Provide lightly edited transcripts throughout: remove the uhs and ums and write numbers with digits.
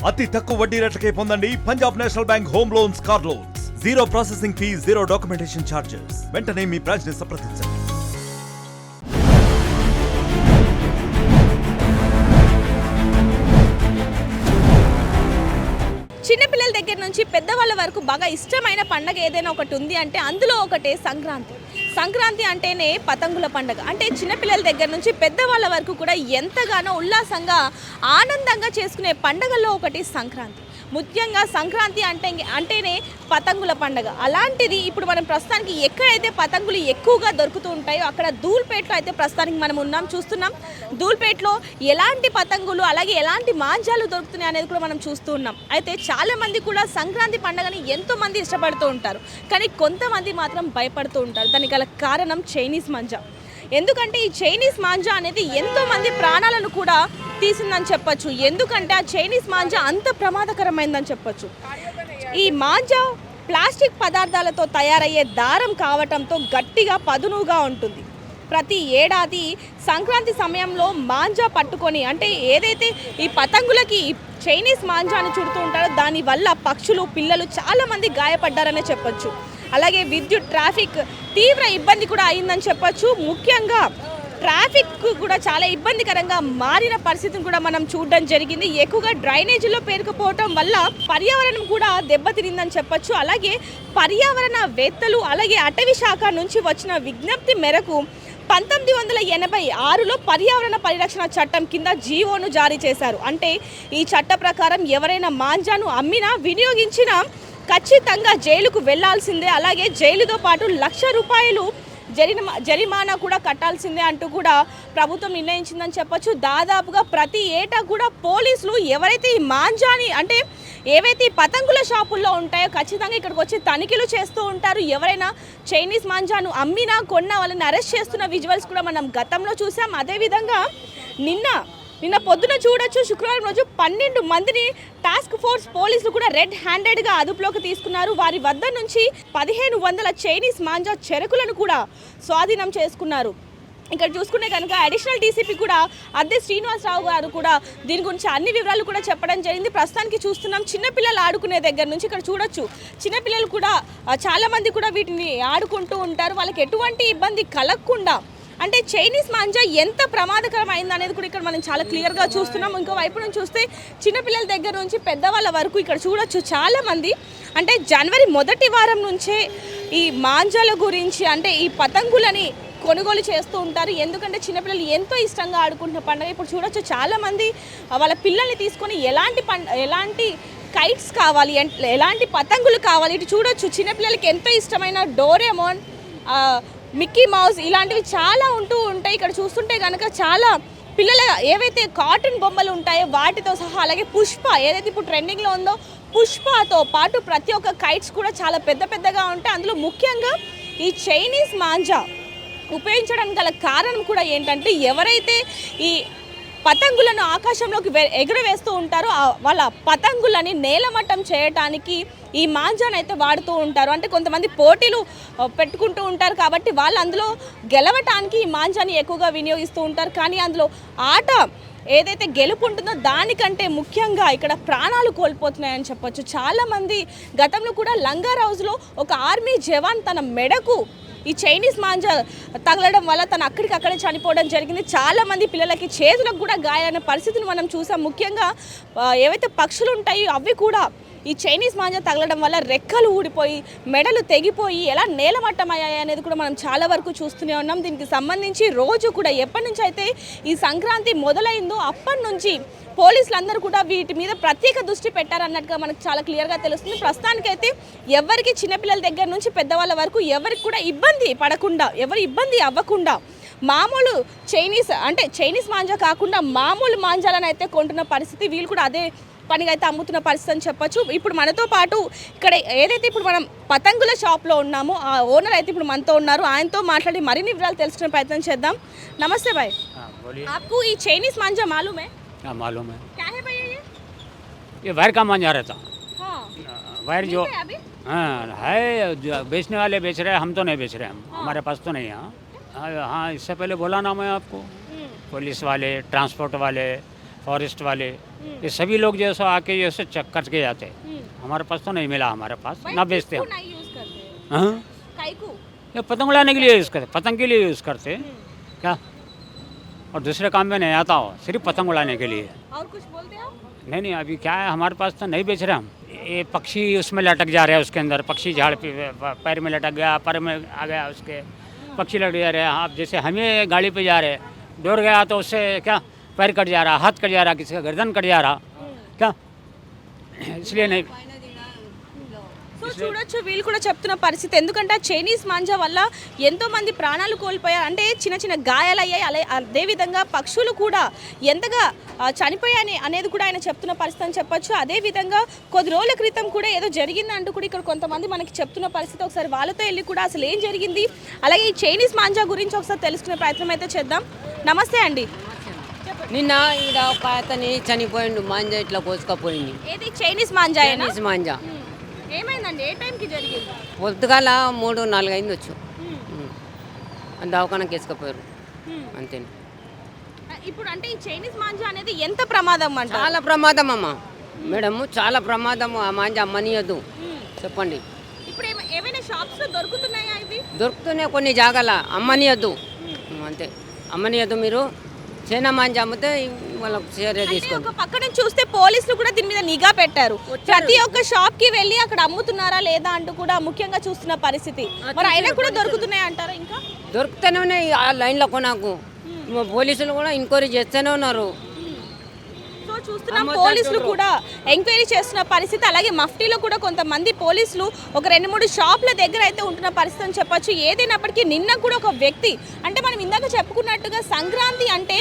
అతి తక్కువ వడ్డీ రేట్లకే పొందండి Punjab national bank home loans, car loans. Zero processing fee, zero documentation charges. వెంటనే మీ బ్రాంచ్ ని సంప్రదించండి. చిన్నపిల్లల దగ్గర నుంచి పెద్దవాళ్ళ వరకు బాగా ఇష్టమైన పండగ ఏదైనా ఒకటి ఉంది అంటే అందులో ఒకటే సంక్రాంతి. సంక్రాంతి అంటేనే పతంగుల పండగ. అంటే చిన్నపిల్లల దగ్గర నుంచి పెద్దవాళ్ళ వరకు కూడా ఎంతగానో ఉల్లాసంగా ఆనందంగా చేసుకునే పండగల్లో ఒకటి సంక్రాంతి. ముఖ్యంగా సంక్రాంతి అంటేనే పతంగుల పండగ. అలాంటిది ఇప్పుడు మనం ప్రస్తుతానికి ఎక్కడైతే పతంగులు ఎక్కువగా దొరుకుతూ ఉంటాయో అక్కడ ధూల్పేటలో అయితే ప్రస్తుతానికి మనం చూస్తున్నాం. ధూల్పేటలో ఎలాంటి పతంగులు అలాగే ఎలాంటి మాంజాలు దొరుకుతున్నాయి అనేది కూడా మనం చూస్తూ ఉన్నాం. అయితే చాలామంది కూడా సంక్రాంతి పండుగని ఎంతోమంది ఇష్టపడుతూ ఉంటారు, కానీ కొంతమంది మాత్రం భయపడుతూ ఉంటారు. దానికి గల కారణం చైనీస్ మాంజా. ఎందుకంటే ఈ చైనీస్ మాంజా అనేది ఎంతోమంది ప్రాణాలను కూడా తీసిందని చెప్పొచ్చు. ఎందుకంటే ఆ చైనీస్ మాంజా అంత ప్రమాదకరమైందని చెప్పొచ్చు. ఈ మాంజా ప్లాస్టిక్ పదార్థాలతో తయారయ్యే దారం కావటంతో గట్టిగా పదునుగా ఉంటుంది. ప్రతి ఏడాది సంక్రాంతి సమయంలో మాంజా పట్టుకొని అంటే ఏదైతే ఈ పతంగులకి చైనీస్ మాంజాను చుడుతూ ఉంటారో దానివల్ల పక్షులు, పిల్లలు చాలామంది గాయపడ్డారనే చెప్పొచ్చు. అలాగే విద్యుత్, ట్రాఫిక్ తీవ్ర ఇబ్బంది కూడా అయిందని చెప్పొచ్చు. ముఖ్యంగా ట్రాఫిక్ కూడా చాలా ఇబ్బందికరంగా మారిన పరిస్థితిని కూడా మనం చూడడం జరిగింది. ఎక్కువగా డ్రైనేజీలో పేరుకుపోవటం వల్ల పర్యావరణం కూడా దెబ్బతిరిందని చెప్పొచ్చు. అలాగే పర్యావరణవేత్తలు అలాగే అటవీ శాఖ నుంచి వచ్చిన విజ్ఞప్తి మేరకు 1986లో పర్యావరణ పరిరక్షణ చట్టం కింద జీవోను జారీ చేశారు. అంటే ఈ చట్ట ప్రకారం ఎవరైనా మాంజాను అమ్మినా వినియోగించినా ఖచ్చితంగా జైలుకు వెళ్లాల్సిందే. అలాగే జైలుతో పాటు ₹1,00,000 జరిమానా కూడా కట్టాల్సిందే అంటూ కూడా ప్రభుత్వం నిర్ణయించిందని చెప్పొచ్చు. దాదాపుగా ప్రతి ఏటా కూడా పోలీసులు ఎవరైతే ఈ మాంజాని అంటే ఏవైతే ఈ పతంగుల షాపుల్లో ఉంటాయో ఖచ్చితంగా ఇక్కడికి వచ్చి తనిఖీలు చేస్తూ ఉంటారు. ఎవరైనా చైనీస్ మాంజాను అమ్మినా కొన్నా వాళ్ళని అరెస్ట్ చేస్తున్న విజువల్స్ కూడా మనం గతంలో చూసాం. అదేవిధంగా నిన్న పొద్దున చూడొచ్చు, శుక్రవారం రోజు 12 మందిని టాస్క్ ఫోర్స్ పోలీసులు కూడా రెడ్ హ్యాండెడ్గా అదుపులోకి తీసుకున్నారు. వారి వద్ద నుంచి 1500 చైనీస్ మాంజా చెరకులను కూడా స్వాధీనం చేసుకున్నారు. ఇక్కడ చూసుకుంటే కనుక అడిషనల్ డీసీపీ కూడా అద్దె శ్రీనివాసరావు గారు కూడా దీని గురించి అన్ని వివరాలు కూడా చెప్పడం జరిగింది. ప్రస్తుతానికి చూస్తున్నాం చిన్నపిల్లలు ఆడుకునే దగ్గర నుంచి ఇక్కడ చూడొచ్చు చిన్నపిల్లలు కూడా చాలామంది కూడా వీటిని ఆడుకుంటూ ఉంటారు. వాళ్ళకి ఎటువంటి ఇబ్బంది కలగకుండా అంటే చైనీస్ మాంజా ఎంత ప్రమాదకరమైంది అనేది కూడా ఇక్కడ మనం చాలా క్లియర్గా చూస్తున్నాం. ఇంకో వైపు నుంచి చూస్తే చిన్నపిల్లల దగ్గర నుంచి పెద్దవాళ్ళ వరకు ఇక్కడ చూడొచ్చు చాలామంది అంటే జనవరి మొదటి వారం నుంచే ఈ మాంజాల గురించి అంటే ఈ పతంగులని కొనుగోలు చేస్తూ ఉంటారు. ఎందుకంటే చిన్నపిల్లలు ఎంతో ఇష్టంగా ఆడుకుంటున్న పండుగ. ఇప్పుడు చూడొచ్చు చాలామంది వాళ్ళ పిల్లల్ని తీసుకొని ఎలాంటి కైట్స్ కావాలి, ఎలాంటి పతంగులు కావాలి. ఇటు చూడొచ్చు చిన్నపిల్లలకి ఎంతో ఇష్టమైన డోరేమోన్, మిక్కీ మౌస్ ఇలాంటివి చాలా ఉంటూ ఉంటాయి. ఇక్కడ చూస్తుంటే కనుక చాలా పిల్లల ఏవైతే కాటన్ బొమ్మలు ఉంటాయో వాటితో సహా అలాగే పుష్ప ఏదైతే ఇప్పుడు ట్రెండింగ్లో ఉందో పుష్పతో పాటు ప్రతి ఒక్క కైట్స్ కూడా చాలా పెద్దగా ఉంటాయి. అందులో ముఖ్యంగా ఈ చైనీస్ మాంజా ఉపయోగించడానికి గల కారణం కూడా ఏంటంటే ఎవరైతే ఈ పతంగులను ఆకాశంలోకి ఎగురవేస్తూ ఉంటారో వాళ్ళ పతంగులని నేలమట్టం చేయటానికి ఈ మాంజాను అయితే వాడుతూ ఉంటారు. అంటే కొంతమంది పోటీలు పెట్టుకుంటూ ఉంటారు కాబట్టి వాళ్ళు అందులో గెలవటానికి ఈ మాంజాని ఎక్కువగా వినియోగిస్తూ ఉంటారు. కానీ అందులో ఆట ఏదైతే గెలుపు ఉంటుందో దానికంటే ముఖ్యంగా ఇక్కడ ప్రాణాలు కోల్పోతున్నాయని చెప్పొచ్చు. చాలామంది గతంలో కూడా లంగారౌజ్లో ఒక ఆర్మీ జవాన్ తన మెడకు ఈ చైనీస్ మాంజా తగలడం వల్ల తను అక్కడికక్కడే చనిపోవడం జరిగింది. చాలామంది పిల్లలకి చేతులకు కూడా గాయాలైన పరిస్థితిని మనం చూసాం. ముఖ్యంగా ఏవైతే పక్షులు ఉంటాయో అవి కూడా ఈ చైనీస్ మాంజా తగలడం వల్ల రెక్కలు ఊడిపోయి మెడలు తెగిపోయి ఎలా నేలమట్టమయ్యాయి అనేది కూడా మనం చాలా వరకు చూస్తూనే ఉన్నాం. దీనికి సంబంధించి రోజు కూడా ఎప్పటి నుంచి అయితే ఈ సంక్రాంతి మొదలైందో అప్పటి నుంచి పోలీసులందరూ కూడా వీటి మీద ప్రత్యేక దృష్టి పెట్టారన్నట్టుగా మనకు చాలా క్లియర్గా తెలుస్తుంది. ప్రస్తుతానికైతే ఎవరికి చిన్నపిల్లల దగ్గర నుంచి పెద్దవాళ్ళ వరకు ఎవరికి కూడా ఇబ్బంది పడకుండా, ఎవరు ఇబ్బంది అవ్వకుండా మామూలు చైనీస్ మాంజా కాకుండా మామూలు మాంజాలను అయితే కొంటున్న పరిస్థితి, వీళ్ళు కూడా అదే పనిగా అయితే అమ్ముతున్న పరిస్థితి అని చెప్పొచ్చు. ఇప్పుడు మనతో పాటు ఇక్కడ ఏదైతే ఇప్పుడు మనం పతంగుల షాప్లో ఉన్నామో ఆ ఓనర్ అయితే ఇప్పుడు మనతో ఉన్నారు. ఆయనతో మాట్లాడి మరిన్ని వివరాలు తెలుసుకునే ప్రయత్నం చేద్దాం. నమస్తే భాయ్, आपको ये चाइनीस मांझा मालूम है? हाँ मालूम है। क्या है भैया ये वायर का मांझा रहता। हाँ, वायर जो मिलता है अभी? हाँ है, जो बेचने वाले बेच रहे हैं, हम तो नहीं बेच रहे हैं, हाँ। हमारे पास तो नहीं है। हाँ इससे पहले बोला ना मैं आपको, पुलिस वाले, ट्रांसपोर्ट वाले, फॉरेस्ट वाले ये सभी लोग जो है सो आके जो है सो चेक करके जाते हैं। हमारे पास तो नहीं मिला, हमारे पास ना बेचते हम। नहीं यूज करते हाँ, काईकू ये पतंग उड़ाने के लिए यूज़ करते, पतंग के लिए यूज़ करते हैं क्या, और दूसरे काम में नहीं आता हो, सिर्फ पतंग उड़ाने के लिए। और कुछ बोलते हो नहीं नहीं, अभी क्या है, हमारे पास तो नहीं बेच रहे हम। ये पक्षी उसमें लटक जा रहे हैं, उसके अंदर पक्षी झाड़ पे पैर में लटक गया, पर में आ गया, उसके पक्षी लटक जा रहे हैं। आप जैसे हमें गाड़ी पे जा रहे हैं, डोर गया तो उससे क्या पैर कट जा रहा, हाथ कट जा रहा, किसी का गर्दन कट जा रहा क्या, इसलिए नहीं। సో చూడొచ్చు వీళ్ళు కూడా చెప్తున్న పరిస్థితి, ఎందుకంటే ఆ చైనీస్ మాంజా వల్ల ఎంతో మంది ప్రాణాలు కోల్పోయారు, అంటే చిన్న చిన్న గాయాలయ్యాయి. అదేవిధంగా పక్షులు కూడా ఎంతగా చనిపోయాయి అనేది కూడా ఆయన చెప్తున్న పరిస్థితి అని చెప్పొచ్చు. అదేవిధంగా కొద్ది రోజుల క్రితం కూడా ఏదో జరిగిందంటూ కూడా ఇక్కడ కొంతమంది మనకి చెప్తున్న పరిస్థితి. ఒకసారి వాళ్ళతో వెళ్ళి కూడా అసలు ఏం జరిగింది, అలాగే ఈ చైనీస్ మాంజా గురించి ఒకసారి తెలుసుకునే ప్రయత్నం అయితే చేద్దాం. నమస్తే అండి. నిన్న ఈడ ఒక అతని చనిపోయిండు, మాంజా ఇట్లా కోసుకపోయింది. ఏది చైనీస్ మాంజా చైనీస్ మాంజా ఏమైందండి, ఏ టైంకి జరిగింది? పొద్దుగాల 3-4 అయింది వచ్చు. దవాఖానకి వేసుకపోయారు అంతే. ఇప్పుడు అంటే ఈ చైనీస్ మాంజా అనేది ఎంత ప్రమాదం అంట? చాలా ప్రమాదం అమ్మ మేడము, చాలా ప్రమాదము. ఆ మాంజా అమ్మనియద్దు చెప్పండి. ఇప్పుడు ఏమైనా షాప్స్ లో దొరుకుతున్నాయా ఇవి? దొరుకుతున్నాయి కొన్ని జాగాల, అమ్మనియద్దు అంతే. అమ్మనియద్దు, మీరు చైనా మాంజా అమ్మితే వాళ్ళకు చర్య అంటే తీసుకోండి. ఒక పక్క నుంచి చూస్తే పోలీసులు కూడా దీని మీద నిఘా పెట్టారు. ప్రతి ఒక్క షాప్ కి వెళ్ళి అక్కడ అమ్ముతున్నారా లేదా అంటూ కూడా ముఖ్యంగా చూస్తున్న పరిస్థితి. మరి అయినా కూడా దొరుకుతున్నాయి అంటారా? ఇంకా దొరుకుతూనే ఉన్నాయి ఆ లైన్లో కొనాకు. పోలీసులు కూడా ఎంక్వైరీ చేస్తూనే ఉన్నారు. సో చూస్తున్నాం పోలీసులు కూడా ఎంక్వైరీ చేస్తున్న పరిస్థితి. అలాగే మఫ్టీలో కూడా కొంతమంది పోలీసులు ఒక 2-3 షాపుల దగ్గర అయితే ఉంటున్న పరిస్థితి అని చెప్పొచ్చు. ఏదైనప్పటికీ నిన్న కూడా ఒక వ్యక్తి, అంటే మనం ఇందాక చెప్పుకున్నట్టుగా సంక్రాంతి అంటే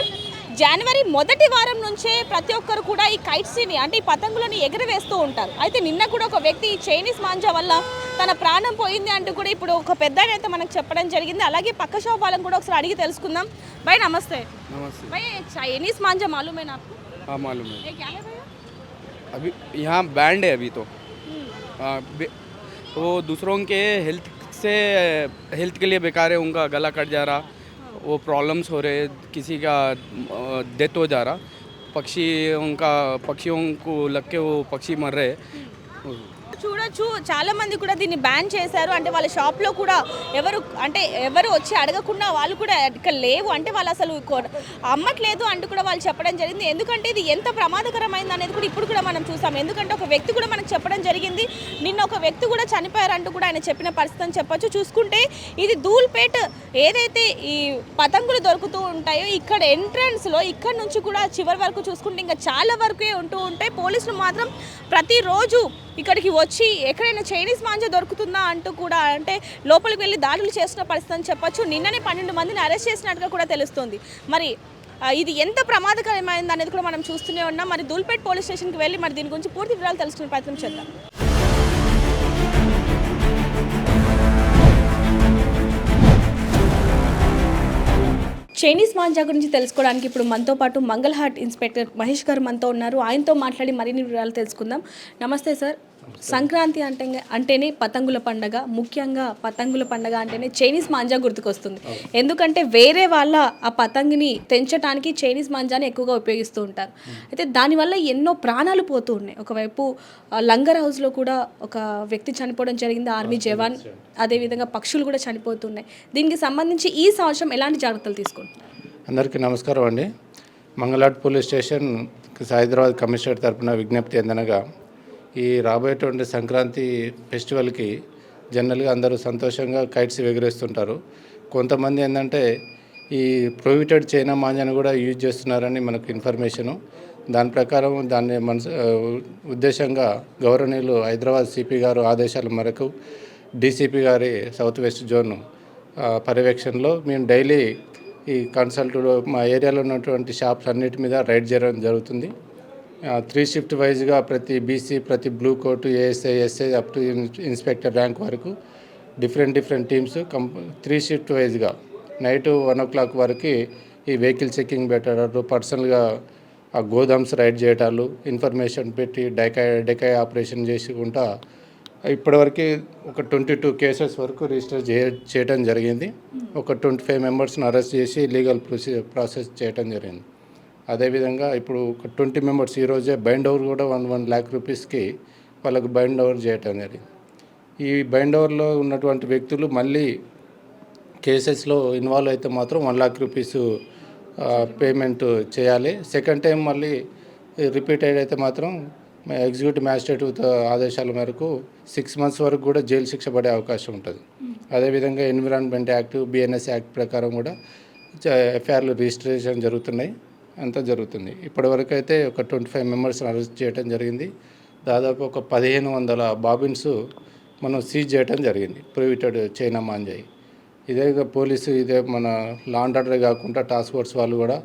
జనవరి మొదటి వారం నుంచే ప్రతి ఒక్కరు కూడా ఈ కైట్స్ని అంటే ఈ పతంగులను ఎగరవేస్తూ ఉంటారు. అయితే నిన్న కూడా ఒక వ్యక్తి ఈ చైనీస్ మాంజా వల్ల తన ప్రాణం పోయింది అంటూ కూడా ఇప్పుడు ఒక పెద్ద అయితే మనకు చెప్పడం జరిగింది. అలాగే పక్క షాప్ వాళ్ళని కూడా ఒకసారి అడిగి తెలుసుకుందాం. భయ్ నమస్తే. नमस्ते। భయ్ చైనీస్ మాంజా मालूम है ना आपको? हाँ मालूम है। ये क्या है भैया? अभी यहाँ बैंड है अभी तो। वो दूसरों के हेल्थ के लिए बेकार है, उनका गला कट जा रहा, वो प्रॉब्लम्स हो रहे, किसी का डेथ हो जा रहा, पक्षियों को लग के वो पक्षी मर रहे। చూడొచ్చు చాలా మంది కూడా దీన్ని బ్యాన్ చేశారు. అంటే వాళ్ళ షాప్లో కూడా ఎవరు వచ్చి అడగకుండా వాళ్ళు కూడా ఇక్కడ లేవు, అంటే వాళ్ళు అసలు అమ్మట్లేదు అంటూ కూడా వాళ్ళు చెప్పడం జరిగింది. ఎందుకంటే ఇది ఎంత ప్రమాదకరమైంది అనేది కూడా ఇప్పుడు కూడా మనం చూసాం. ఎందుకంటే ఒక వ్యక్తి కూడా మనకు చెప్పడం జరిగింది, నిన్న ఒక వ్యక్తి కూడా చనిపోయారంటూ కూడా ఆయన చెప్పిన పరిస్థితి అని చెప్పొచ్చు. చూసుకుంటే ఇది ధూల్పేట్ ఏదైతే ఈ పతంగులు దొరుకుతూ ఉంటాయో ఇక్కడ ఎంట్రన్స్లో ఇక్కడ నుంచి కూడా చివరి వరకు చూసుకుంటే ఇంకా చాలా వరకే ఉంటూ ఉంటాయి. పోలీసులు మాత్రం ప్రతిరోజు ఇక్కడికి వచ్చి ఎక్కడైనా చైనీస్ మాంజా దొరుకుతుందా అంటూ కూడా అంటే లోపలికి వెళ్ళి దాడులు చేస్తున్న పరిస్థితి అని చెప్పొచ్చు. నిన్ననే 12 మందిని అరెస్ట్ చేసినట్టుగా కూడా తెలుస్తుంది. మరి ఇది ఎంత ప్రమాదకరమైంది అనేది కూడా మనం చూస్తూనే ఉన్నాం. మరి ధూల్పేట్ పోలీస్ స్టేషన్కి వెళ్ళి మరి దీని గురించి పూర్తి వివరాలు తెలుసుకునే ప్రయత్నం చేద్దాం. చైనీస్ మాంజా గురించి తెలుసుకోవడానికి ఇప్పుడు మనతో పాటు మంగళహాట్ ఇన్స్పెక్టర్ మహేష్ గారు మనతో ఉన్నారు. ఆయనతో మాట్లాడి మరిన్ని వివరాలు తెలుసుకుందాం. నమస్తే సార్. సంక్రాంతి అంటేనే పతంగుల పండగ, ముఖ్యంగా పతంగుల పండగ అంటేనే చైనీస్ మాంజా గుర్తుకొస్తుంది. ఎందుకంటే వేరే వాళ్ళ ఆ పతంగిని తెంచడానికి చైనీస్ మాంజాని ఎక్కువగా ఉపయోగిస్తూ ఉంటారు. అయితే దానివల్ల ఎన్నో ప్రాణాలు పోతూ ఉన్నాయి. ఒకవైపు లంగర్ హౌస్లో కూడా ఒక వ్యక్తి చనిపోవడం జరిగింది, ఆర్మీ జవాన్. అదేవిధంగా పక్షులు కూడా చనిపోతున్నాయి. దీనికి సంబంధించి ఈ సంవత్సరం ఎలాంటి జాగ్రత్తలు తీసుకుంటున్నారు? అందరికీ నమస్కారం అండి. Mangalhat police station Hyderabad commissioner తరఫున విజ్ఞప్తి ఏందనగా, ఈ రాబోయేటువంటి సంక్రాంతి ఫెస్టివల్కి జనరల్గా అందరూ సంతోషంగా కైట్స్ ఎగరేస్తుంటారు. కొంతమంది ఏంటంటే ఈ ప్రొహిబిటెడ్ చైనా మాంజాను కూడా యూజ్ చేస్తున్నారని మనకు ఇన్ఫర్మేషను. దాని ప్రకారం దాన్ని ఉద్దేశంగా గౌరవనీయులు హైదరాబాద్ సిపి గారు ఆదేశాల మేరకు డీసీపీ గారి సౌత్ వెస్ట్ జోన్ పర్యవేక్షణలో మేము డైలీ ఈ కన్సల్ట్ మా ఏరియాలో ఉన్నటువంటి షాప్స్ అన్నిటి మీద రైడ్ చేయడం జరుగుతుంది. 3 షిఫ్ట్ వైజ్గా ప్రతి బీసీ, ప్రతి blue coat, ASI, SI up to inspector rank వరకు డిఫరెంట్ టీమ్స్ 3 షిఫ్ట్ వైజ్గా నైట్ 1 o'clock వరకు ఈ వెహికల్ చెకింగ్ పెట్టడాలు, పర్సనల్గా ఆ గోదామ్స్ రైడ్ చేయటాలు, ఇన్ఫర్మేషన్ పెట్టి డెకాయ్ ఆపరేషన్ చేసుకుంటా ఇప్పటివరకు ఒక 22 కేసెస్ వరకు రిజిస్టర్ చేయడం జరిగింది. ఒక 25 మెంబర్స్ని అరెస్ట్ చేసి లీగల్ ప్రాసెస్ చేయడం జరిగింది. అదేవిధంగా ఇప్పుడు ఒక 20 మెంబర్స్ ఈరోజే బైండ్ ఓవర్ కూడా 1 lakh రూపీస్కి వాళ్ళకు బైండ్ ఓవర్ చేయటం జరిగింది. ఈ బైండ్ ఓవర్లో ఉన్నటువంటి వ్యక్తులు మళ్ళీ కేసెస్లో ఇన్వాల్వ్ అయితే మాత్రం 1 lakh రూపీస్ పేమెంట్ చేయాలి. సెకండ్ టైం మళ్ళీ రిపీటెడ్ అయితే మాత్రం ఎగ్జిక్యూటివ్ మ్యాజిస్ట్రేట్ ఆదేశాల మేరకు 6 months వరకు కూడా జైలు శిక్ష పడే అవకాశం ఉంటుంది. అదేవిధంగా ఎన్విరాన్మెంట్ యాక్ట్, బిఎన్ఎస్ యాక్ట్ ప్రకారం కూడా ఎఫ్ఐఆర్లు రిజిస్ట్రేషన్ జరుగుతున్నాయి, అంతా జరుగుతుంది. ఇప్పటివరకు అయితే ఒక 25 మెంబర్స్ అరెస్ట్ చేయడం జరిగింది. దాదాపు ఒక 1500 బాబిన్స్ మనం సీజ్ చేయడం జరిగింది ప్రొహిబిటెడ్ చైనా మాంజాయి. ఇదే పోలీసు ఇదే మన లా అండ్ ఆర్డర్ కాకుండా టాస్క్ ఫోర్స్ వాళ్ళు కూడా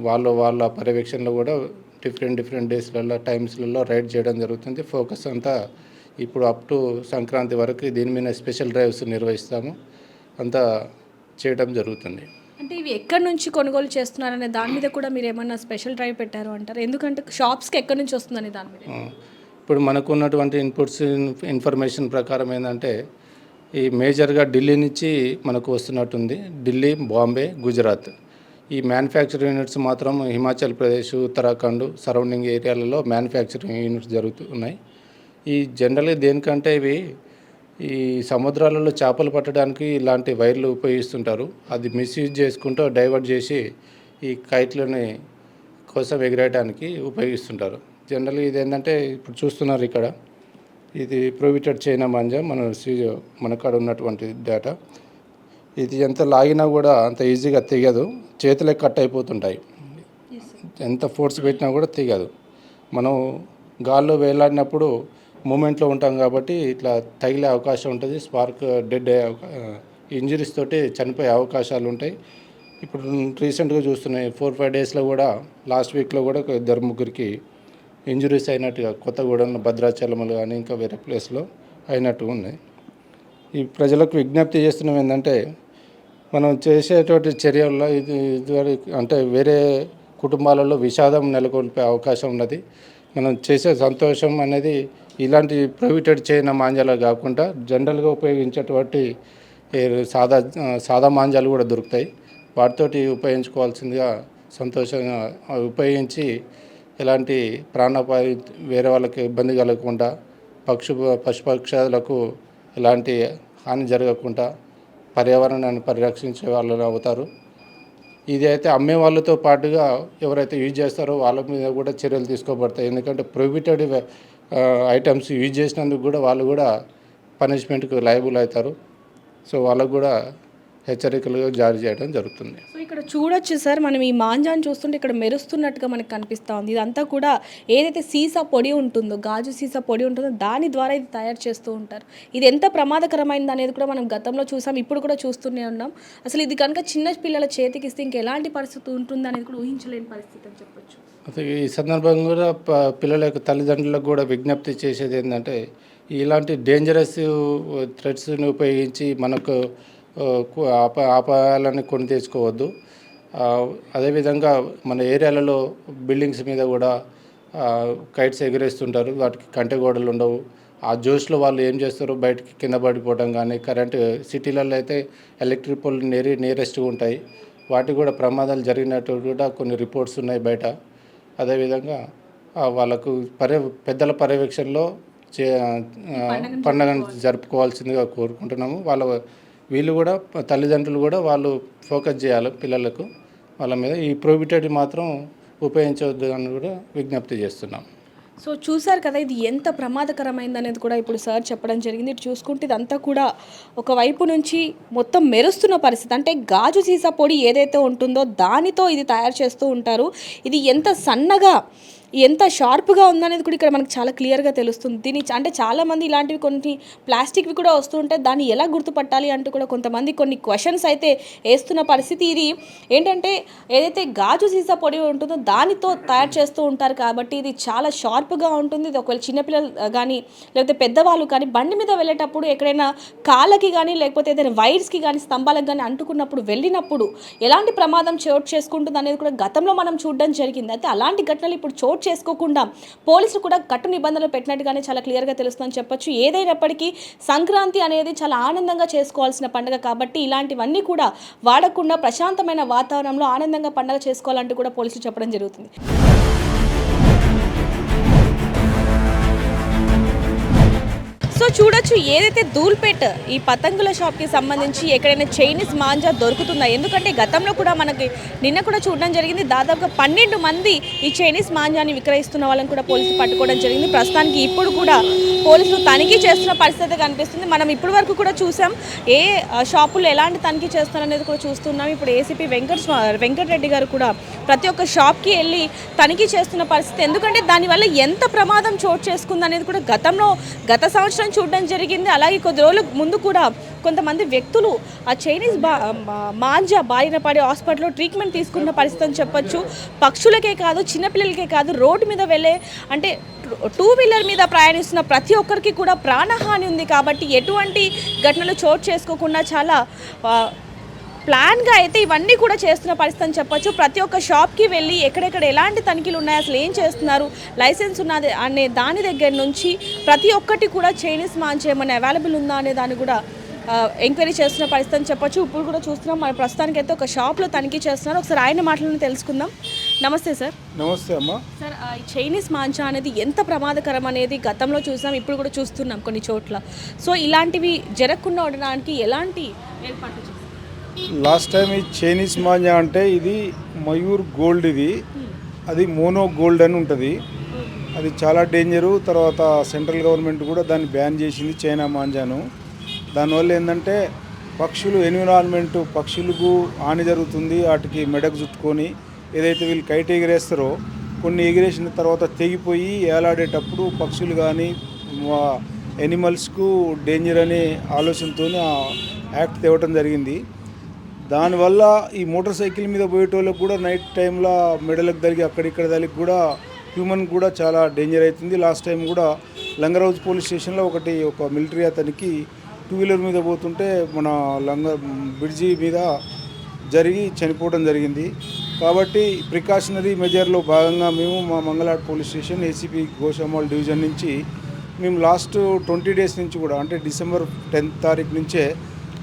వాళ్ళ పర్యవేక్షణలో కూడా డిఫరెంట్ డేస్లలో టైమ్స్లలో రైడ్ చేయడం జరుగుతుంది. ఫోకస్ అంతా ఇప్పుడు అప్ టు సంక్రాంతి వరకు దీని మీద స్పెషల్ డ్రైవ్స్ నిర్వహిస్తాము, అంతా చేయడం జరుగుతుంది. అంటే ఇవి ఎక్కడి నుంచి కొనుగోలు చేస్తున్నారనే దాని మీద కూడా మీరు ఏమన్నా స్పెషల్ డ్రైవ్ పెట్టారు అంటారు? ఎందుకంటే షాప్స్కి ఎక్కడి నుంచి వస్తుందని దాని మీద ఇప్పుడు మనకు ఉన్నటువంటి ఇన్ఫర్మేషన్ ప్రకారం ఏంటంటే ఈ మేజర్గా ఢిల్లీ నుంచి మనకు వస్తున్నట్టుంది. ఢిల్లీ, బాంబే, గుజరాత్ ఈ మ్యానుఫ్యాక్చరింగ్ యూనిట్స్ మాత్రం హిమాచల్ ప్రదేశ్, ఉత్తరాఖండ్ సరౌండింగ్ ఏరియాలలో మ్యానుఫ్యాక్చరింగ్ యూనిట్స్ జరుగుతున్నాయి. ఈ జనరల్గా దేనికంటే ఇవి ఈ సముద్రాలలో చేపలు పట్టడానికి ఇలాంటి వైర్లు ఉపయోగిస్తుంటారు. అది మిస్యూజ్ చేసుకుంటూ డైవర్ట్ చేసి ఈ కైట్లని కోసం ఎగిరేయడానికి ఉపయోగిస్తుంటారు. జనరల్గా ఇది ఏంటంటే ఇప్పుడు చూస్తున్నారు ఇక్కడ ఇది ప్రొహిబిటెడ్ చైనా మాంజా మన కాడ ఉన్నటువంటి డేటా. ఇది ఎంత లాగినా కూడా అంత ఈజీగా తెగదు, చేతులే కట్ అయిపోతుంటాయి. ఎంత ఫోర్స్ పెట్టినా కూడా తెగదు. మనం గాల్లో వేలాడినప్పుడు మూమెంట్లో ఉంటాం కాబట్టి ఇట్లా తగిలే అవకాశం ఉంటుంది. స్పార్క్ డెడ్ అయ్యే ఇంజరీస్ తోటి చనిపోయే అవకాశాలు ఉంటాయి. ఇప్పుడు రీసెంట్గా చూస్తున్నాయి 4-5 డేస్లో కూడా లాస్ట్ వీక్లో కూడా 2-3 ఇంజురీస్ అయినట్టుగా కొత్తగూడెంలో, భద్రాచలంలో కానీ ఇంకా వేరే ప్లేస్లో అయినట్టు ఉన్నాయి. ఈ ప్రజలకు విజ్ఞప్తి చేస్తున్నాం ఏంటంటే మనం చేసేటువంటి చర్యల్లో ఇదివరకు అంటే వేరే కుటుంబాలలో విషాదం నెలకొల్పే అవకాశం ఉన్నది. మనం చేసే సంతోషం అనేది ఇలాంటి ప్రొహిబిటెడ్ చైనా మాంజాలు కాకుండా జనరల్గా ఉపయోగించేటువంటి సాదా మాంజాలు కూడా దొరుకుతాయి. వాటితోటి ఉపయోగించుకోవాల్సిందిగా సంతోషంగా ఉపయోగించి ఎలాంటి ప్రాణాపాయ వేరే వాళ్ళకి ఇబ్బంది కలగకుండా పశుపక్షాలకు ఎలాంటి హాని జరగకుండా పర్యావరణాన్ని పరిరక్షించే వాళ్ళు అవుతారు. ఇది అయితే అమ్మే వాళ్ళతో పాటుగా ఎవరైతే యూజ్ చేస్తారో వాళ్ళ మీద కూడా చర్యలు తీసుకోబడతాయి. ఎందుకంటే ప్రొహిబిటెడ్ ఐటమ్స్ యూజ్ చేసినందుకు కూడా వాళ్ళు కూడా పనిష్మెంట్కి లయబుల్ అవుతారు. సో వాళ్ళకు కూడా హెచ్చరికలుగా జారీ చేయడం జరుగుతుంది. సో ఇక్కడ చూడొచ్చు సార్, మనం ఈ మాంజాను చూస్తుంటే ఇక్కడ మెరుస్తున్నట్టుగా మనకు కనిపిస్తూ ఉంది. ఇదంతా కూడా ఏదైతే సీసా పొడి ఉంటుందో, గాజు సీసా పొడి ఉంటుందో దాని ద్వారా ఇది తయారు చేస్తూ ఉంటారు. ఇది ఎంత ప్రమాదకరమైనది అనేది కూడా మనం గతంలో చూసాం, ఇప్పుడు కూడా చూస్తూనే ఉన్నాం. అసలు ఇది కనుక చిన్న పిల్లల చేతికి ఇస్తే ఇంకెలాంటి పరిస్థితి ఉంటుంది అనేది కూడా ఊహించలేని పరిస్థితి అని చెప్పొచ్చు. అసలు ఈ సందర్భంగా కూడా పిల్లల యొక్క తల్లిదండ్రులకు కూడా విజ్ఞప్తి చేసేది ఏంటంటే ఇలాంటి డేంజరస్ థ్రెడ్స్ని ఉపయోగించి మనకు ఆపాయాలని కొని తెచ్చుకోవద్దు. అదేవిధంగా మన ఏరియాలలో బిల్డింగ్స్ మీద కూడా కైట్స్ ఎగిరేస్తుంటారు, వాటికి కంటె గోడలు ఉండవు. ఆ జోష్లో వాళ్ళు ఏం చేస్తారో బయటికి కింద పడిపోవడం కానీ, కరెంటు సిటీలలో అయితే ఎలక్ట్రిక్ పోల్ నియరెస్ట్గా ఉంటాయి, వాటికి కూడా ప్రమాదాలు జరిగినట్టు కూడా కొన్ని రిపోర్ట్స్ ఉన్నాయి బయట. అదేవిధంగా వాళ్ళకు పెద్దల పర్యవేక్షణలో పండుగను జరుపుకోవాల్సిందిగా కోరుకుంటున్నాము. వీళ్ళు కూడా తల్లిదండ్రులు కూడా వాళ్ళు ఫోకస్ చేయాలి పిల్లలకు వాళ్ళ మీద. ఈ ప్రొహిబిటెడ్ మాత్రం ఉపయోగించవద్దు అని కూడా విజ్ఞప్తి చేస్తున్నాం. సో చూసారు కదా, ఇది ఎంత ప్రమాదకరమైంది అనేది కూడా ఇప్పుడు సార్ చెప్పడం జరిగింది. ఇటు చూసుకుంటే ఇదంతా కూడా ఒకవైపు నుంచి మొత్తం మెరుస్తున్న పరిస్థితి. అంటే గాజు సీసా పొడి ఏదైతే ఉంటుందో దానితో ఇది తయారు చేస్తూ ఉంటారు. ఇది ఎంత సన్నగా ఎంత షార్ప్గా ఉందనేది కూడా ఇక్కడ మనకు చాలా క్లియర్గా తెలుస్తుంది. దీని అంటే చాలామంది ఇలాంటివి కొన్ని ప్లాస్టిక్వి కూడా వస్తూ ఉంటాయి, దాన్ని ఎలా గుర్తుపట్టాలి అంటూ కూడా కొంతమంది కొన్ని క్వశ్చన్స్ అయితే వేస్తున్న పరిస్థితి. ఇది ఏంటంటే ఏదైతే గాజు సీసా పొడి ఉంటుందో దానితో తయారు చేస్తూ ఉంటారు కాబట్టి ఇది చాలా షార్ప్గా ఉంటుంది. ఇది ఒకవేళ చిన్నపిల్లలు కానీ లేకపోతే పెద్దవాళ్ళు కానీ బండి మీద వెళ్ళేటప్పుడు ఎక్కడైనా కాళ్ళకి కానీ లేకపోతే ఏదైనా వైర్స్కి కానీ స్తంభాలకు కానీ అంటుకున్నప్పుడు వెళ్ళినప్పుడు ఎలాంటి ప్రమాదం చోటు చేసుకుంటుంది అనేది కూడా గతంలో మనం చూడడం జరిగింది. అయితే అలాంటి ఘటనలు ఇప్పుడు చోటు చోటు చేసుకోకుండా పోలీసులు కూడా కట్టు నిబంధనలు పెట్టినట్టుగానే చాలా క్లియర్గా తెలుస్తుందని చెప్పొచ్చు. ఏదైనప్పటికీ సంక్రాంతి అనేది చాలా ఆనందంగా చేసుకోవాల్సిన పండుగ కాబట్టి ఇలాంటివన్నీ కూడా వాడకుండా ప్రశాంతమైన వాతావరణంలో ఆనందంగా పండుగ చేసుకోవాలంటూ కూడా పోలీసులు చెప్పడం జరుగుతుంది. సో చూడొచ్చు, ఏదైతే ధూల్పేట్ ఈ పతంగుల షాప్కి సంబంధించి ఎక్కడైనా చైనీస్ మాంజా దొరుకుతుందా, ఎందుకంటే గతంలో కూడా మనకి నిన్న కూడా చూడడం జరిగింది, దాదాపుగా 12 మంది ఈ చైనీస్ మాంజాని విక్రయిస్తున్న వాళ్ళని కూడా పోలీసులు పట్టుకోవడం జరిగింది. ప్రస్తుతానికి ఇప్పుడు కూడా పోలీసులు తనిఖీ చేస్తున్న పరిస్థితి కనిపిస్తుంది. మనం ఇప్పటి వరకు కూడా చూసాం ఏ షాపుల్లో ఎలాంటి తనిఖీ చేస్తున్నారనేది కూడా చూస్తున్నాం. ఇప్పుడు ఏసీపీ వెంకటరెడ్డి గారు కూడా ప్రతి ఒక్క షాప్కి వెళ్ళి తనిఖీ చేస్తున్న పరిస్థితి, ఎందుకంటే దానివల్ల ఎంత ప్రమాదం చోటు చేసుకుంది అనేది కూడా గత సంవత్సరం చూడడం జరిగింది. అలాగే కొద్ది రోజుల ముందు కూడా కొంతమంది వ్యక్తులు ఆ చైనీస్ మాంజా బారిన పడి హాస్పిటల్లో ట్రీట్మెంట్ తీసుకున్న పరిస్థితి అని చెప్పొచ్చు. పక్షులకే కాదు, చిన్నపిల్లలకే కాదు, రోడ్డు మీద వెళ్ళే అంటే 2 వీలర్ మీద ప్రయాణిస్తున్న ప్రతి ఒక్కరికి కూడా ప్రాణహాని ఉంది. కాబట్టి ఎటువంటి ఘటనలు చోటు చేసుకోకుండా చాలా ప్లాన్గా అయితే ఇవన్నీ కూడా చేస్తున్న పరిస్థితి అని చెప్పొచ్చు. ప్రతి ఒక్క షాప్కి వెళ్ళి ఎక్కడెక్కడ ఎలాంటి తనిఖీలు ఉన్నాయి, అసలు ఏం చేస్తున్నారు, లైసెన్స్ ఉన్నది అనే దాని దగ్గర నుంచి ప్రతి ఒక్కటి కూడా చైనీస్ మాంజా ఏమైనా అవైలబుల్ ఉందా అనే దాన్ని కూడా ఎంక్వైరీ చేస్తున్న పరిస్థితి అని చెప్పొచ్చు. ఇప్పుడు కూడా చూస్తున్నాం, మన ప్రస్తుతానికి అయితే ఒక షాప్లో తనిఖీ చేస్తున్నారు. ఒకసారి ఆయన మాటలను తెలుసుకుందాం. నమస్తే సార్. నమస్తే అమ్మా. సార్, ఈ చైనీస్ మాంజా అనేది ఎంత ప్రమాదకరం అనేది గతంలో చూసాం, ఇప్పుడు కూడా చూస్తున్నాం కొన్ని చోట్ల. సో ఇలాంటివి జరగకుండా ఉండడానికి ఎలాంటి ఏర్పాట్లు చేస్తారు? లాస్ట్ టైం ఈ చైనీస్ మాంజా అంటే ఇది మయూర్ గోల్డ్, అది మోనో గోల్డ్ అని ఉంటుంది. అది చాలా డేంజరు. తర్వాత సెంట్రల్ గవర్నమెంట్ కూడా దాన్ని బ్యాన్ చేసింది చైనా మాంజాను. దానివల్ల ఏంటంటే పక్షులు ఎన్విరాన్మెంట్ పక్షులకు హాని జరుగుతుంది. వాటికి మెడకు చుట్టుకొని ఏదైతే వీళ్ళు కైట్ ఎగిరేస్తారో కొన్ని ఎగిరేసిన తర్వాత తెగిపోయి ఏలాడేటప్పుడు పక్షులు కానీ ఎనిమల్స్కు డేంజర్ అనే ఆలోచనతో ఆ యాక్ట్ తేవటం జరిగింది. దానివల్ల ఈ మోటార్ సైకిల్ మీద పోయేటోళ్ళకు కూడా నైట్ టైంలో మెడలకు తగిలి అక్కడిక్కడ తగిలి కూడా హ్యూమన్ కూడా చాలా డేంజర్ అవుతుంది. లాస్ట్ టైం కూడా లంగరౌజ్ పోలీస్ స్టేషన్లో ఒక మిలిటరీ అతనికి 2 వీలర్ మీద పోతుంటే మన బ్రిడ్జి మీద జరిగి చనిపోవడం జరిగింది. కాబట్టి ప్రికాషనరీ మెజర్లో భాగంగా మేము మా Mangalhat police station ACP Goshamahal division నుంచి మేము లాస్ట్ 20 డేస్ నుంచి కూడా అంటే డిసెంబర్ 10th తారీఖు నుంచే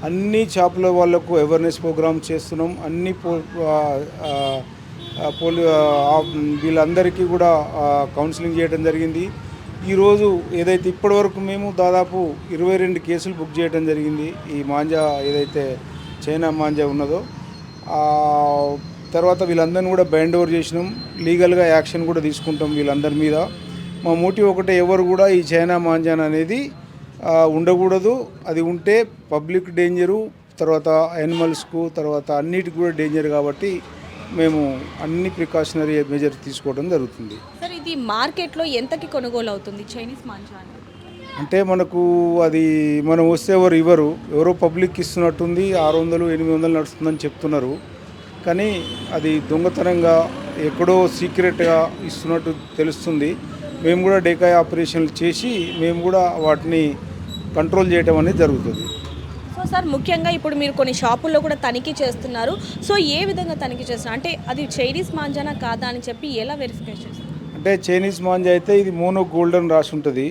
అన్ని షాపుల వాళ్ళకు అవేర్నెస్ ప్రోగ్రామ్ చేస్తున్నాం. అన్ని వీళ్ళందరికీ కూడా కౌన్సిలింగ్ చేయడం జరిగింది. ఈరోజు ఏదైతే ఇప్పటివరకు మేము దాదాపు 22 కేసులు బుక్ చేయడం జరిగింది. ఈ మాంజా ఏదైతే చైనా మాంజా ఉన్నదో తర్వాత వీళ్ళందరినీ కూడా బైండ్ ఓవర్ చేసినాం. లీగల్గా యాక్షన్ కూడా తీసుకుంటాం వీళ్ళందరి మీద. మా మోటివ్ ఒకటే, ఎవరు కూడా ఈ చైనా మాంజాన్ అనేది ఉండకూడదు. అది ఉంటే పబ్లిక్ డేంజరు, తర్వాత యానిమల్స్కు, తర్వాత అన్నిటికి కూడా డేంజర్. కాబట్టి మేము అన్ని ప్రికాషనరీ మెజర్ తీసుకోవడం జరుగుతుంది. సార్, ఇది మార్కెట్లో ఎంతకి కొనుగోలు అవుతుంది చైనీస్ మాంజా? అంటే మనకు అది మనం వస్తే ఎవరో పబ్లిక్ ఇస్తున్నట్టుంది. 600-800 నడుస్తుందని చెప్తున్నారు. కానీ అది దొంగతనంగా ఎక్కడో సీక్రెట్గా ఇస్తున్నట్టు తెలుస్తుంది. మేము కూడా డేకాయ్ ఆపరేషన్లు చేసి మేము కూడా వాటిని కంట్రోల్ చేయడం అనేది జరుగుతుంది. సో సార్, ముఖ్యంగా ఇప్పుడు మీరు కొన్ని షాపుల్లో కూడా తనిఖీ చేస్తున్నారు. సో ఏ విధంగా తనిఖీ చేస్తున్నారు? అంటే అది చైనీస్ మాంజానా కాదా అని చెప్పి ఎలా వెరిఫికేషన్ చేస్తారు? అంటే చైనీస్ మాంజా అయితే ఇది మోనో గోల్డ్ అని రాసి ఉంటుంది.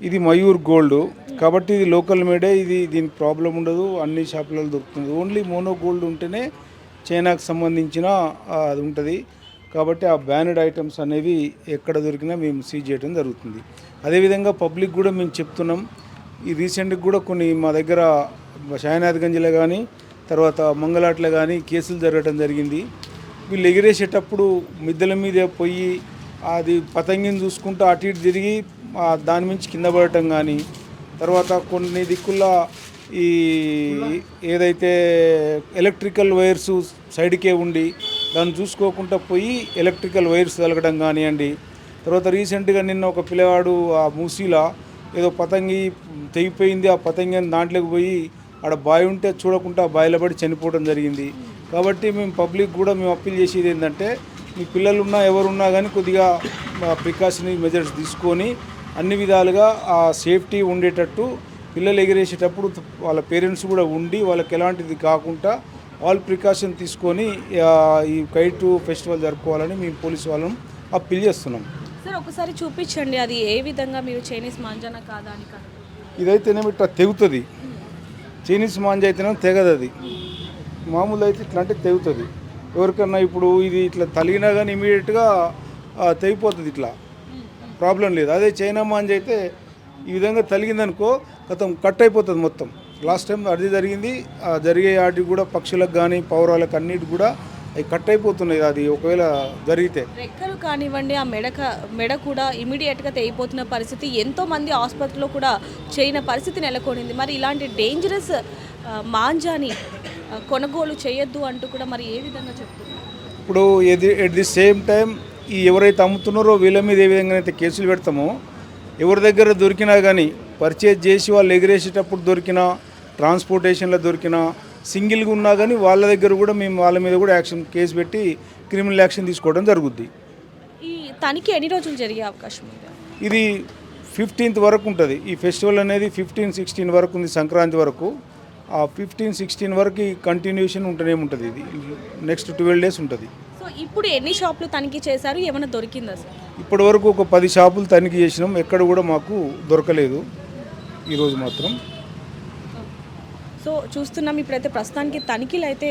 ఇది మయూర్ గోల్డ్ కాబట్టి ఇది లోకల్ మేడే. దీనికి ప్రాబ్లం ఉండదు, అన్ని షాపులలో దొరుకుతుంది. ఓన్లీ మోనో గోల్డ్ ఉంటేనే చైనాకు సంబంధించిన అది ఉంటుంది. కాబట్టి ఆ బ్యానెడ్ ఐటమ్స్ అనేవి ఎక్కడ దొరికినా మేము సీజ్ చేయడం జరుగుతుంది. అదేవిధంగా పబ్లిక్ కూడా మేము చెప్తున్నాం. ఈ రీసెంట్గా కూడా కొన్ని మా దగ్గర షాయినాథ్గంజ్లో కానీ తర్వాత మంగళాట్లో కానీ కేసులు జరగడం జరిగింది. వీళ్ళు ఎగిరేసేటప్పుడు మిద్దెల మీద పోయి అది పతంగిని చూసుకుంటూ అటు ఇటు తిరిగి దాని నుంచి కింద పడటం కానీ, తర్వాత కొన్ని దిక్కుల్లో ఈ ఏదైతే ఎలక్ట్రికల్ వైర్స్ సైడ్కే ఉండి దాన్ని చూసుకోకుండా పోయి ఎలక్ట్రికల్ వైర్స్ తగలడం కానివ్వండి. తర్వాత రీసెంట్గా నిన్న ఒక పిల్లవాడు ఆ మూసీలా ఏదో పతంగి తెగిపోయింది, ఆ పతంగి దాంట్లోకి పోయి ఆడ బావి ఉంటే చూడకుండా బావిలో పడి చనిపోవడం జరిగింది. కాబట్టి మేము పబ్లిక్ కూడా మేము అప్పీల్ చేసేది ఏంటంటే, మీ పిల్లలున్నా ఎవరున్నా కానీ కొద్దిగా ప్రికాషనరీ మెజర్స్ తీసుకొని అన్ని విధాలుగా ఆ సేఫ్టీ ఉండేటట్టు పిల్లలు ఎగిరేసేటప్పుడు వాళ్ళ పేరెంట్స్ కూడా ఉండి వాళ్ళకి ఎలాంటిది కాకుండా ఆల్ ప్రికాషన్ తీసుకొని ఈ కైట్ ఫెస్టివల్ జరుపుకోవాలని మేము పోలీసు వాళ్ళని అప్పీల్ చేస్తున్నాం. సార్ ఒకసారి చూపించండి అది ఏ విధంగా మీరు చైనీస్ మాంజానా కాదా అని కాదు. ఇదైతేనేమో ఇట్లా తెగుతుంది, చైనీస్ మాంజా అయితేనేమో తెగదు. అది మామూలు అయితే ఇట్లా అంటే తెగుతుంది. ఎవరికన్నా ఇప్పుడు ఇది ఇట్లా తలిగినా కానీ ఇమీడియట్గా తెగిపోతుంది, ఇట్లా ప్రాబ్లం లేదు. అదే చైనా మాంజా అయితే ఈ విధంగా తలిగిందనుకో కట్ అయిపోతుంది మొత్తం. లాస్ట్ టైం అది జరిగింది. జరిగే వాటికి కూడా పక్షులకు కానీ పౌరాలకు అన్నిటి కూడా అవి కట్ అయిపోతున్నాయి. అది ఒకవేళ జరిగితే రెక్కలు కానివ్వండి, ఆ మెడ కూడా ఇమీడియట్గా తెగిపోతున్న పరిస్థితి, ఎంతోమంది ఆసుపత్రిలో కూడా చేయని పరిస్థితి నెలకొనింది. మరి ఇలాంటి డేంజరస్ మాంజాని కొనుగోలు చేయొద్దు అంటూ కూడా మరి ఏ విధంగా చెప్తున్నారు? ఇప్పుడు ఎట్ ది సేమ్ టైం ఈ ఎవరైతే అమ్ముతున్నారో వీళ్ళ మీద ఏ విధంగా అయితే కేసులు పెడతామో, ఎవరి దగ్గర దొరికినా కానీ పర్చేజ్ చేసి వాళ్ళు ఎగిరేసేటప్పుడు దొరికినా, ట్రాన్స్పోర్టేషన్లో దొరికినా, సింగిల్గా ఉన్నా కానీ వాళ్ళ దగ్గర కూడా మేము వాళ్ళ మీద కూడా కేసు పెట్టి క్రిమినల్ యాక్షన్ తీసుకోవడం జరుగుద్ది. ఈ తనిఖీ ఎన్ని రోజులు జరిగే అవకాశం ఉంది? ఇది 15th వరకు ఉంటుంది. ఈ ఫెస్టివల్ అనేది 15-16 వరకు ఉంది, సంక్రాంతి వరకు. ఆ 15-16 వరకు కంటిన్యూషన్ ఉంటూనే ఉంటుంది. ఇది నెక్స్ట్ 12 days ఉంటుంది. సో ఇప్పుడు ఎన్ని షాపులు తనిఖీ చేశారు, ఏమైనా దొరికిందా సార్? ఇప్పటి వరకు ఒక 10 షాపులు తనిఖీ చేసినాం, ఎక్కడ కూడా మాకు దొరకలేదు ఈరోజు మాత్రం. సో చూస్తున్నాం ఇప్పుడైతే ప్రస్తుతానికి తనిఖీలు అయితే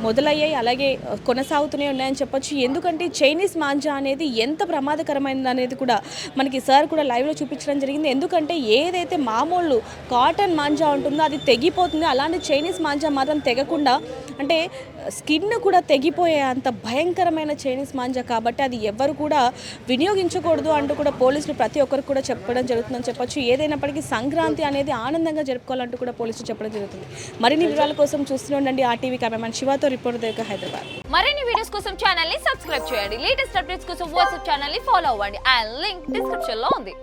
మొదలయ్యాయి, అలాగే కొనసాగుతూనే ఉన్నాయని చెప్పొచ్చు. ఎందుకంటే చైనీస్ మాంజా అనేది ఎంత ప్రమాదకరమైనది అనేది కూడా మనకి సార్ కూడా లైవ్లో చూపించడం జరిగింది. ఎందుకంటే ఏదైతే మామూలు కాటన్ మాంజా ఉంటుందో అది తెగిపోతుంది, అలాంటి చైనీస్ మాంజా మాత్రం తెగకుండా, అంటే స్కిన్ కూడా తెగిపోయే అంత భయంకరమైన చైనీస్ మాంజా కాబట్టి అది ఎవరు కూడా వినియోగించకూడదు అంటూ కూడా పోలీసులు ప్రతి ఒక్కరికి కూడా చెప్పడం జరుగుతుందని చెప్పొచ్చు. ఏదైనప్పటికీ సంక్రాంతి అనేది ఆనందంగా జరుపుకోవాలంటూ కూడా పోలీసులు చెప్పడం జరుగుతుంది. మరిన్ని వివరాల కోసం చూస్తూనే ఉండండి RTV కెమెరామెన్ శివతో, రిపోర్టర్ దేవిక, హైదరాబాద్. మరిన్ని వీడియోస్ కోసం ఛానల్ ని సబ్స్క్రైబ్ చేయండి. లేటెస్ట్ అప్డేట్స్ కోసం వాట్సాప్ ఛానల్ ని ఫాలో అవ్వండి. అండ్ లింక్ డిస్క్రిప్షన్ లో ఉంది.